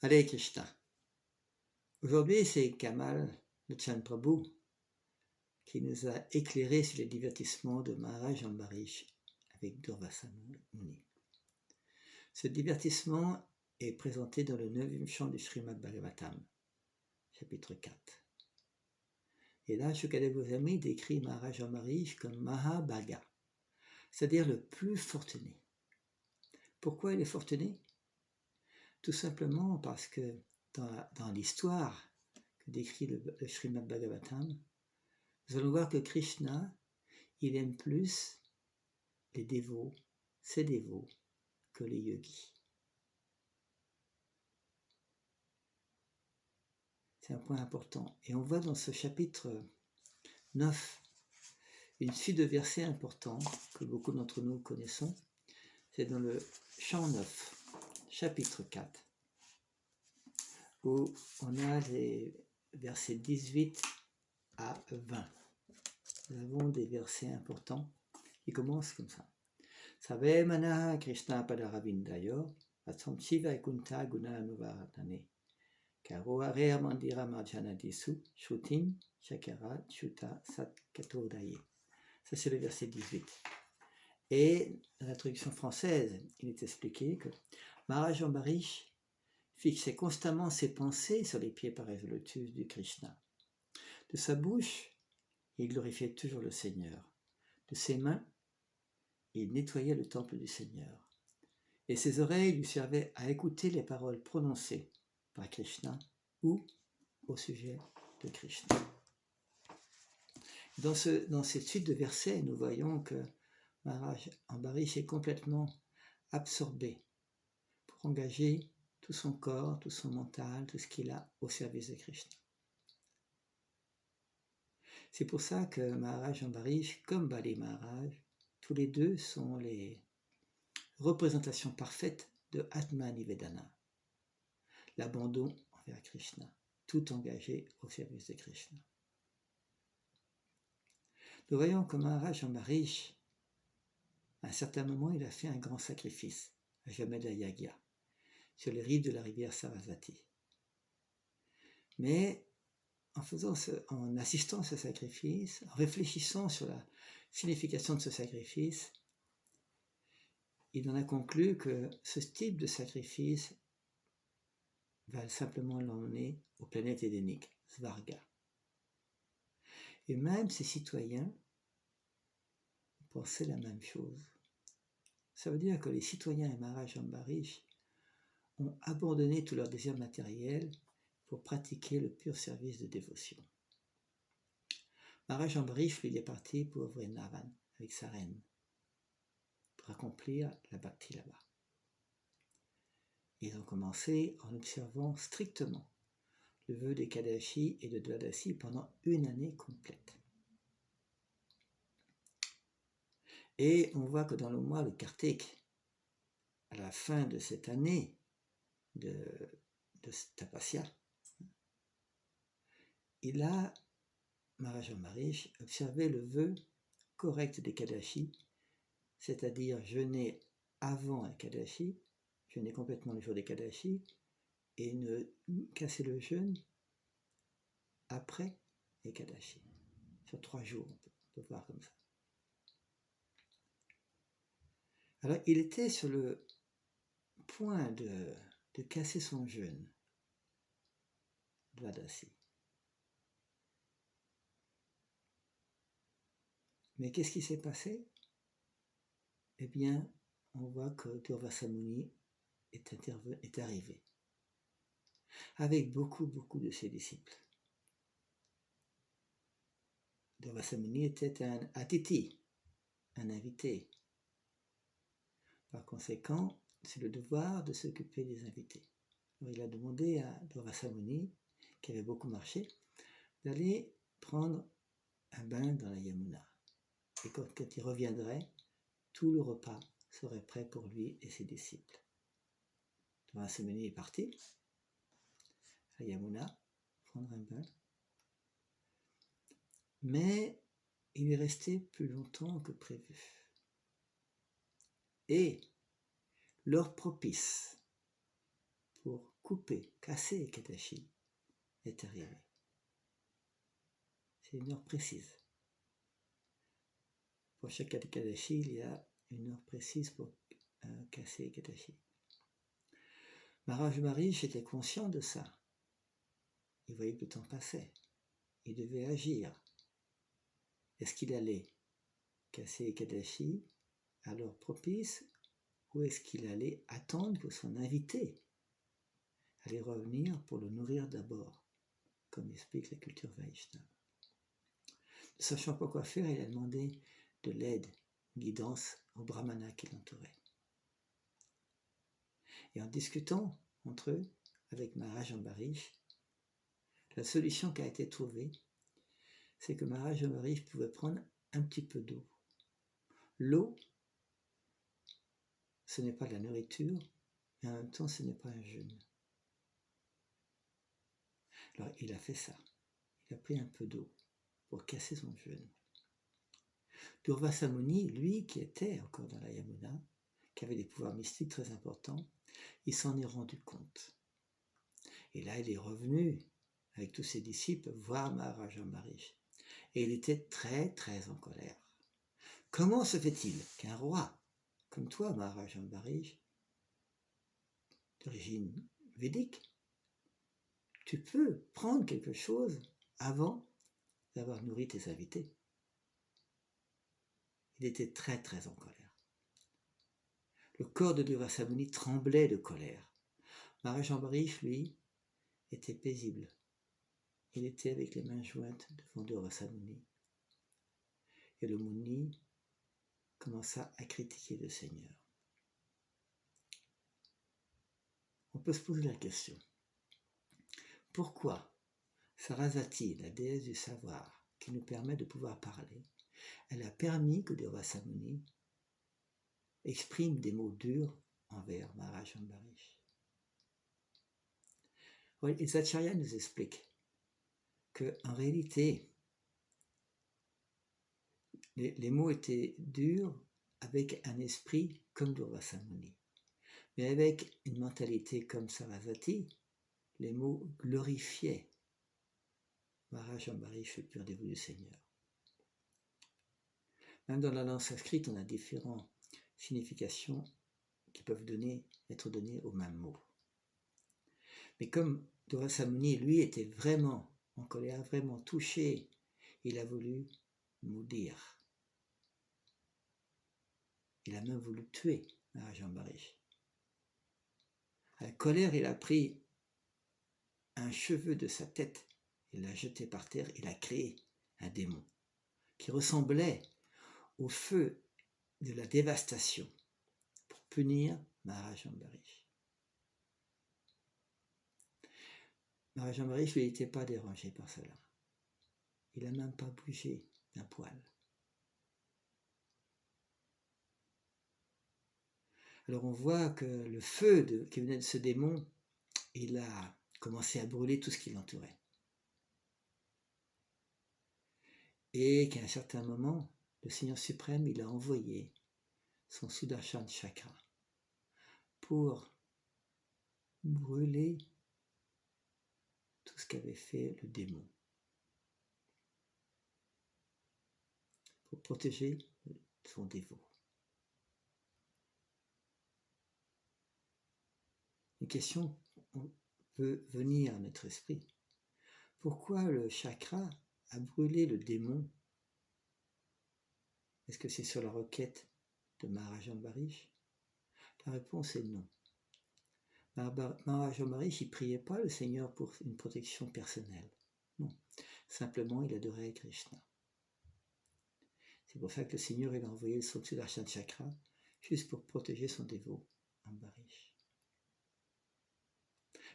Hare Krishna. Aujourd'hui, c'est Kamal Lochan Prabhu qui nous a éclairé sur les divertissements de Maharaj Ambarish avec Durvasa Muni. Ce divertissement est présenté dans le 9e chant du Srimad Bhagavatam, chapitre 4. Et là, Shukadeva Goswami décrit Maharaj Ambarish comme Mahabhaga, c'est-à-dire le plus fortuné. Pourquoi il est fortuné? Tout simplement parce que dans l'histoire que décrit le Srimad Bhagavatam, nous allons voir que Krishna, il aime plus les dévots, ses dévots, que les yogis. C'est un point important. Et on voit dans ce chapitre 9 une suite de versets importants que beaucoup d'entre nous connaissons. C'est dans le chant 9, chapitre 4, où on a les versets 18 à 20. Nous avons des versets importants qui commencent comme ça. Save manaha Krishna padaravindayo atsam shiva kunta guna anuvaratane karo area mandira marjanadisu shrutim shakara shuta sat katodaye. Ça c'est le verset 18. Et dans la traduction française, il est expliqué que Maharaj Ambarish fixait constamment ses pensées sur les pieds pareils au lotus du Krishna. De sa bouche, il glorifiait toujours le Seigneur. De ses mains, il nettoyait le temple du Seigneur. Et ses oreilles lui servaient à écouter les paroles prononcées par Krishna ou au sujet de Krishna. Dans cette suite de versets, nous voyons que Maharaj Ambarish est complètement absorbé pour engager tout son corps, tout son mental, tout ce qu'il a au service de Krishna. C'est pour ça que Maharaj Ambarish, comme Bali Maharaj, tous les deux sont les représentations parfaites de Atma Nivedana, l'abandon envers Krishna, tout engagé au service de Krishna. Nous voyons que Maharaj Ambarish, à un certain moment, il a fait un grand sacrifice, à Jameda Yagya, sur les rives de la rivière Sarasvati. Mais en assistant à ce sacrifice, en réfléchissant sur la signification de ce sacrifice, il en a conclu que ce type de sacrifice va simplement l'emmener aux planètes édéniques, Svarga. Et même ses citoyens pensaient la même chose. Ça veut dire que les citoyens et Maharaj Ambarish ont abandonné tout leur désir matériel pour pratiquer le pur service de dévotion. Maharaj Ambarish, lui, est parti pour Vrindavan avec sa reine, pour accomplir la bhakti là-bas. Ils ont commencé en observant strictement le vœu des Kadashi et de Dvadasi pendant une année complète. Et on voit que dans le mois de Kartik, à la fin de cette année de Tapasya, il a, Maharaj Ambarish, observé le vœu correct des Kadashi, c'est-à-dire jeûner avant un Kadashi, jeûner complètement le jour des Kadashi, et ne casser le jeûne après les Kadashi. Sur 3 jours, on peut voir comme ça. Alors, il était sur le point de casser son jeûne, Dvadasi. Mais qu'est-ce qui s'est passé? Eh bien, on voit que Durvasa Muni est arrivé, avec beaucoup de ses disciples. Durvasa Muni était un atiti, un invité. Par conséquent, c'est le devoir de s'occuper des invités. Alors, il a demandé à Durvasa Muni, qui avait beaucoup marché, d'aller prendre un bain dans la Yamuna. Et quand il reviendrait, tout le repas serait prêt pour lui et ses disciples. Durvasa Muni est parti à Yamuna prendre un bain, mais il est resté plus longtemps que prévu. Et l'heure propice pour couper, casser Kadashi est arrivé. C'est une heure précise. Pour chaque Kadashi, il y a une heure précise pour casser Kadashi. Maharaj Maharishi était conscient de ça. Il voyait que le temps passait. Il devait agir. Est-ce qu'il allait casser Kadashi à l'heure propice ou est-ce qu'il allait attendre que son invité allait revenir pour le nourrir d'abord, comme explique la culture Vaishnava. Ne sachant pas quoi faire, il a demandé de l'aide, une guidance aux brahmanas qui l'entouraient. Et en discutant entre eux avec Maharaj Ambarish, la solution qui a été trouvée, c'est que Maharaj Ambarish pouvait prendre un petit peu d'eau. L'eau, ce n'est pas de la nourriture, mais en même temps, ce n'est pas un jeûne. Alors, il a fait ça. Il a pris un peu d'eau pour casser son jeûne. Durvasa Muni, lui, qui était encore dans la Yamuna, qui avait des pouvoirs mystiques très importants, il s'en est rendu compte. Et là, il est revenu avec tous ses disciples voir Maharaj Ambarish. Et il était très, très en colère. Comment se fait-il qu'un roi comme toi, Maharaj Ambarish, d'origine védique, tu peux prendre quelque chose avant d'avoir nourri tes invités? Il était très, très en colère. Le corps de Durvasa Muni tremblait de colère. Maharaj Ambarish, lui, était paisible. Il était avec les mains jointes devant Durvasa Muni. Et le Muni commença à critiquer le Seigneur. On peut se poser la question. Pourquoi Sarasvati, la déesse du savoir, qui nous permet de pouvoir parler, elle a permis que Durvasa Muni exprime des mots durs envers Maharaj Ambarish? Les acharyas nous expliquent qu'en réalité, les mots étaient durs avec un esprit comme Durvasa Muni. Mais avec une mentalité comme Sarasvati, les mots glorifiaient Maharaj Ambarish, le pur dévolu du Seigneur. Même dans la langue sanskrite, on a différentes significations qui peuvent être données au même mot. Mais comme Durvasa Muni, lui, était vraiment en colère, vraiment touché, il a voulu maudire. Il a même voulu tuer Maharaj Ambarish. À la colère, il a pris un cheveu de sa tête, il l'a jeté par terre, il a créé un démon qui ressemblait au feu de la dévastation pour punir Maharaj Ambarish. Maharaj Ambarish lui n'était pas dérangé par cela. Il n'a même pas bougé d'un poil. Alors on voit que le feu qui venait de ce démon, il a commencé à brûler tout ce qui l'entourait. Et qu'à un certain moment, le Seigneur suprême, il a envoyé son Sudarshan Chakra pour brûler tout ce qu'avait fait le démon, pour protéger son dévot. Une question peut venir à notre esprit. Pourquoi le chakra a brûlé le démon? Est-ce que c'est sur la requête de Maharaj Ambarish? La réponse est non. Maharaj Ambarish, il ne priait pas le Seigneur pour une protection personnelle. Non, simplement il adorait Krishna. C'est pour ça que le Seigneur il a envoyé son Sudarshan Chakra juste pour protéger son dévot Ambarish.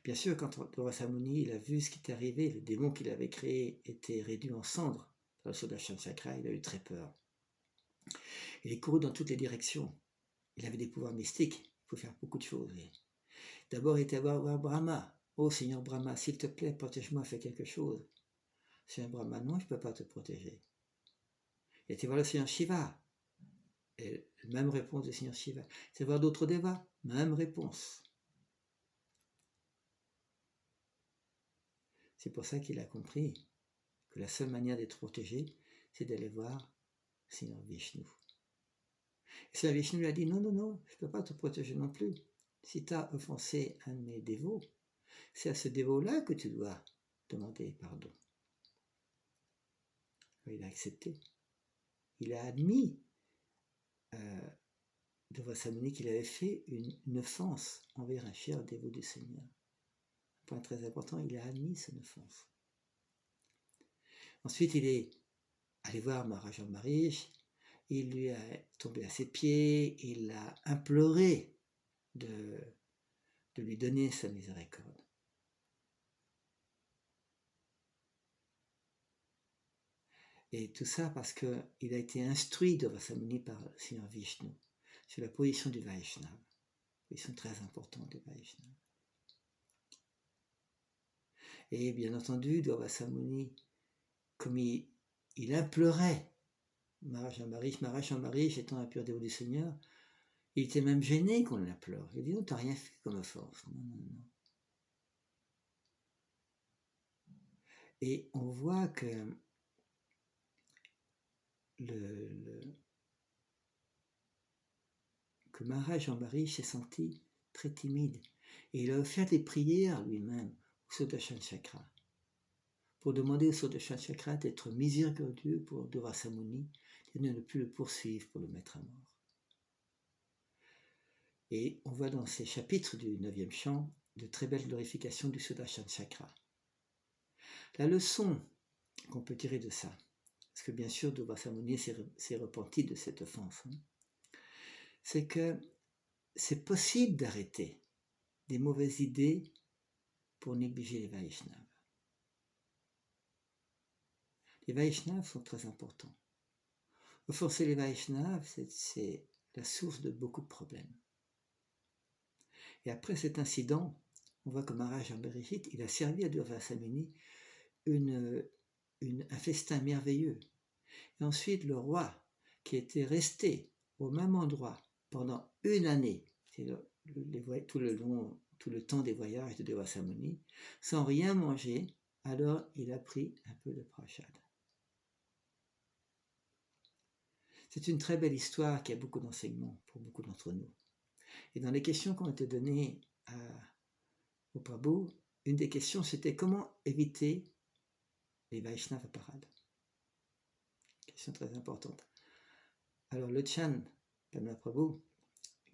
Bien sûr, quand Durvasa Muni il a vu ce qui était arrivé, le démon qu'il avait créé était réduit en cendres dans le Sudarshan Chakra, il a eu très peur. Il est couru dans toutes les directions. Il avait des pouvoirs mystiques, il faut faire beaucoup de choses. D'abord, il était voir Brahma. Oh Seigneur Brahma, s'il te plaît, protège-moi, fais quelque chose. Seigneur Brahma, non, je ne peux pas te protéger. Il était voir le Seigneur Shiva. Et même réponse du Seigneur Shiva. Il était voir d'autres devas, même réponse. C'est pour ça qu'il a compris que la seule manière d'être protégé, c'est d'aller voir Seigneur Vishnu. Et Seigneur Vishnu lui a dit, non, non, non, je ne peux pas te protéger non plus. Si tu as offensé un de mes dévots, c'est à ce dévot-là que tu dois demander pardon. Il a accepté. Il a admis devant Samuni qu'il avait fait une offense envers un cher dévot du Seigneur. Un point très important, il a admis son offense. Ensuite, il est allé voir Maharaj Ambarish, il lui a tombé à ses pieds, il l'a imploré de lui donner sa miséricorde. Et tout ça parce qu'il a été instruit devant Samuni par le Seigneur Vishnu sur la position du Vaishnava, position très importante du Vaishnava. Et bien entendu, devant Samuni, comme il implorait Maharaj Ambarish étant un pur dévot du Seigneur, il était même gêné qu'on l'implore. Il dit, non, tu n'as rien fait comme offense. Non, non, non. Et on voit que que Maharaj Ambarish s'est senti très timide. Et il a offert des prières lui-même au Sudarshan Chakra pour demander au Sudarshan Chakra d'être miséricordieux pour Devarasamuni et de ne plus le poursuivre pour le mettre à mort. Et on voit dans ces chapitres du 9e chant de très belles glorifications du Sudarshan Chakra. La leçon qu'on peut tirer de ça, parce que bien sûr Devarasamuni s'est repenti de cette offense, c'est que c'est possible d'arrêter des mauvaises idées pour négliger les Vaishnavas. Les Vaishnavas sont très importants. Offenser les Vaishnavas, c'est la source de beaucoup de problèmes. Et après cet incident, on voit que Maharaj Ambarish, il a servi à Devarasamuni un festin merveilleux. Et ensuite, le roi, qui était resté au même endroit pendant une année, c'est tout le temps des voyages de Devarasamuni, sans rien manger, alors il a pris un peu de prashad. C'est une très belle histoire qui a beaucoup d'enseignements pour beaucoup d'entre nous. Et dans les questions qui ont été données au Prabhu, une des questions c'était comment éviter les Vaishnava parades. Question très importante. Alors le Chan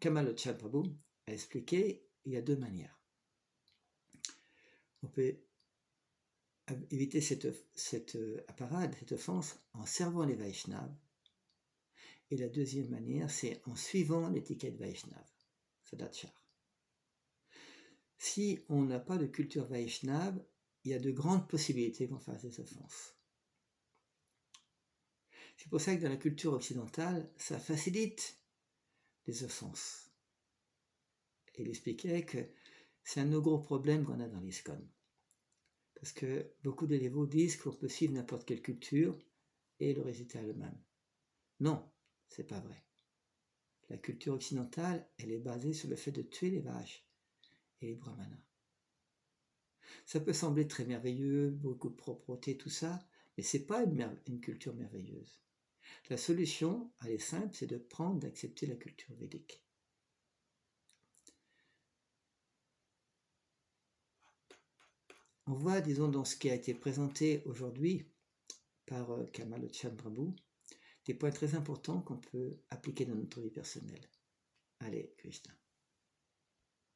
Kamal Chan Prabhu a expliqué il y a deux manières. On peut éviter cette parade, cette offense, en servant les Vaishnavas. Et la deuxième manière, c'est en suivant l'étiquette Vaishnava, Sadachar. Si on n'a pas de culture Vaishnava, il y a de grandes possibilités qu'on fasse des offenses. C'est pour ça que dans la culture occidentale, ça facilite les offenses. Et il expliquait que c'est un de nos gros problèmes qu'on a dans l'ISKCON. Parce que beaucoup de dévots disent qu'on peut suivre n'importe quelle culture et le résultat est le même. Non, c'est pas vrai. La culture occidentale, elle est basée sur le fait de tuer les vaches et les brahmanas. Ça peut sembler très merveilleux, beaucoup de propreté, tout ça, mais c'est pas une culture merveilleuse. La solution, elle est simple, c'est de prendre, d'accepter la culture védique. On voit, disons, dans ce qui a été présenté aujourd'hui par Kamal Chan Prabhu, des points très importants qu'on peut appliquer dans notre vie personnelle. Allez, Krishna.